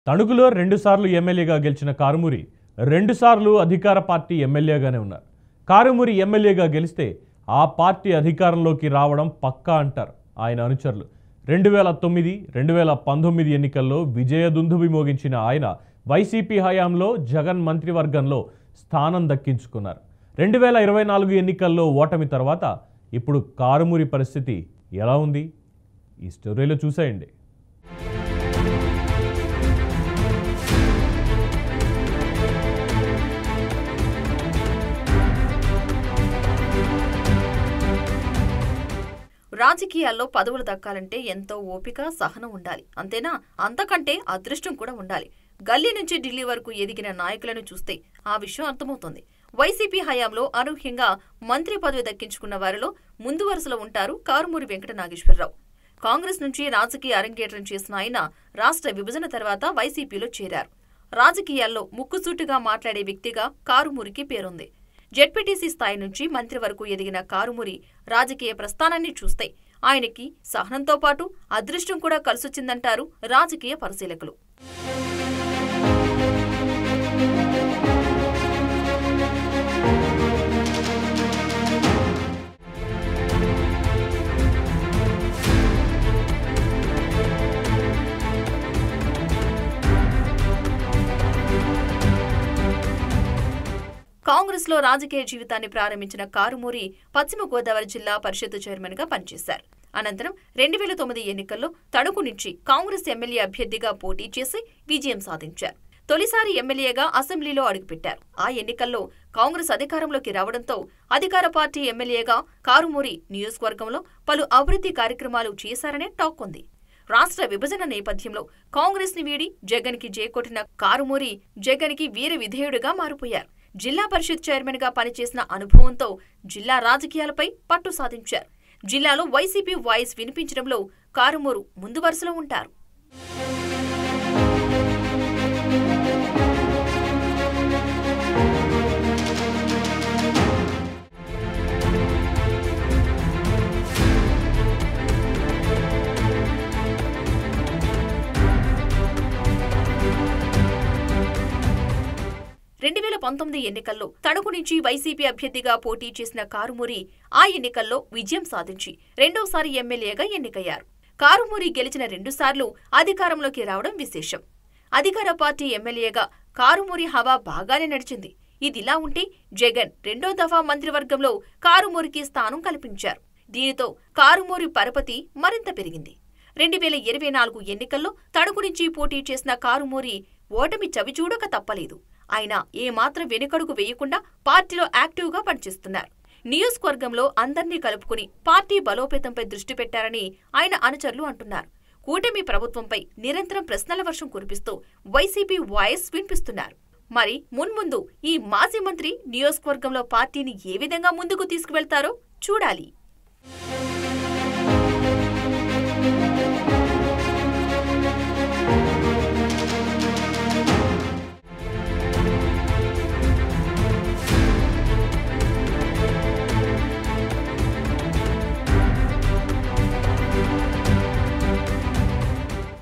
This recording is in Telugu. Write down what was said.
తణుకులో 2 సార్లు ఎమ్మెల్యేగా గెలిచిన కారుమూరి 2 సార్లు అధికార పార్టీ ఎమ్మెల్యేగానే ఉన్నారు. కారుమూరి ఎమ్మెల్యేగా గెలిస్తే ఆ పార్టీ అధికారంలోకి రావడం పక్కా అంటారు ఆయన అనుచరులు. 2009, 2019 ఎన్నికల్లో విజయదుందుభి మోగించిన ఆయన వైసీపీ హయాంలో జగన్ మంత్రివర్గంలో స్థానం దక్కించుకున్నారు. 2024 ఎన్నికల్లో ఓటమి తర్వాత ఇప్పుడు కారుమూరి పరిస్థితి ఎలా ఉంది? ఈ స్టోరీలో చూసేయండి. రాజకీయాల్లో పదవులు దక్కాలంటే ఎంతో ఓపిక, సహనం ఉండాలి. అంతేనా? అంతకంటే అదృష్టం కూడా ఉండాలి. గల్లీ నుంచి ఢిల్లీ వరకు ఎదిగిన నాయకులను చూస్తే ఆ విషయం అర్థమవుతోంది. వైసీపీ హయాంలో అనూహ్యంగా మంత్రి పదవి దక్కించుకున్న వారిలో ముందు వరుసలో ఉంటారు కారుమూరి వెంకట నాగేశ్వరరావు. కాంగ్రెస్ నుంచి రాజకీయ అరంగేట్రం చేసిన ఆయన రాష్ట్ర విభజన తర్వాత వైసీపీలో చేరారు. రాజకీయాల్లో ముక్కుసూటిగా మాట్లాడే వ్యక్తిగా కారుమూరికి పేరుంది. జెడ్పీటీసీ స్థాయి నుంచి మంత్రి వరకు ఎదిగిన కారుమూరి రాజకీయ ప్రస్థానాన్ని చూస్తే ఆయనకి సహనంతో పాటు అదృష్టం కూడా కలిసొచ్చిందంటారు రాజకీయ పరిశీలకులు. కాంగ్రెస్ లో రాజకీయ జీవితాన్ని ప్రారంభించిన కారుమూరి పశ్చిమ గోదావరి జిల్లా పరిషత్ చైర్మన్ గా పనిచేశారు. అనంతరం 2009 ఎన్నికల్లో తణుకు నుంచి కాంగ్రెస్ ఎమ్మెల్యే అభ్యర్థిగా పోటీ చేసి విజయం సాధించారు. తొలిసారి ఎమ్మెల్యేగా అసెంబ్లీలో అడుగుపెట్టారు. ఆ ఎన్నికల్లో కాంగ్రెస్ అధికారంలోకి రావడంతో అధికార పార్టీ ఎమ్మెల్యేగా కారుమూరి నియోజకవర్గంలో పలు అభివృద్ధి కార్యక్రమాలు చేశారనే టాక్ ఉంది. రాష్ట్ర విభజన నేపథ్యంలో కాంగ్రెస్ ని వీడి జగన్ కి జేకొట్టిన కారుమూరి జగన్ కి వీర విధేయుడిగా మారిపోయారు. జిల్లా పరిషత్ చైర్మన్ గా పనిచేసిన అనుభవంతో జిల్లా రాజకీయాలపై పట్టు సాధించారు. జిల్లాలో వైసీపీ వాయిస్ వినిపించడంలో కారుమూరు ముందు వరుసలో ఉంటారు. ఎన్నికల్లో తణుకు నుంచి వైసీపీ అభ్యర్థిగా పోటీ చేసిన కారుమూరి ఆ ఎన్నికల్లో విజయం సాధించి రెండోసారి ఎమ్మెల్యేగా ఎన్నికయ్యారు. కారుమూరి గెలిచిన 2 సార్లు అధికారంలోకి రావడం విశేషం. అధికార పార్టీ ఎమ్మెల్యేగా కారుమూరి హవా బాగానే నడిచింది. ఇదిలా ఉంటే జగన్ 2వ దఫా మంత్రివర్గంలో కారుమూరికి స్థానం కల్పించారు. దీనితో కారుమూరి పరపతి మరింత పెరిగింది. 2024 ఎన్నికల్లో తణుకు నుంచి పోటీ చేసిన కారుమూరి ఓటమి చవిచూడక తప్పలేదు. ఆయన ఏమాత్రం వెనుకడుగు వేయకుండా పార్టీలో యాక్టివ్గా పనిచేస్తున్నారు. నియోజకవర్గంలో అందర్నీ కలుపుకుని పార్టీ బలోపేతంపై దృష్టి పెట్టారని ఆయన అనుచరులు అంటున్నారు. కూటమి ప్రభుత్వంపై నిరంతరం ప్రశ్నల వర్షం కురిపిస్తూ వైసీపీ వాయిస్ వినిపిస్తున్నారు. మరి మున్ముందు ఈ మాజీ మంత్రి నియోజకవర్గంలో పార్టీని ఏ విధంగా ముందుకు తీసుకువెళ్తారో చూడాలి.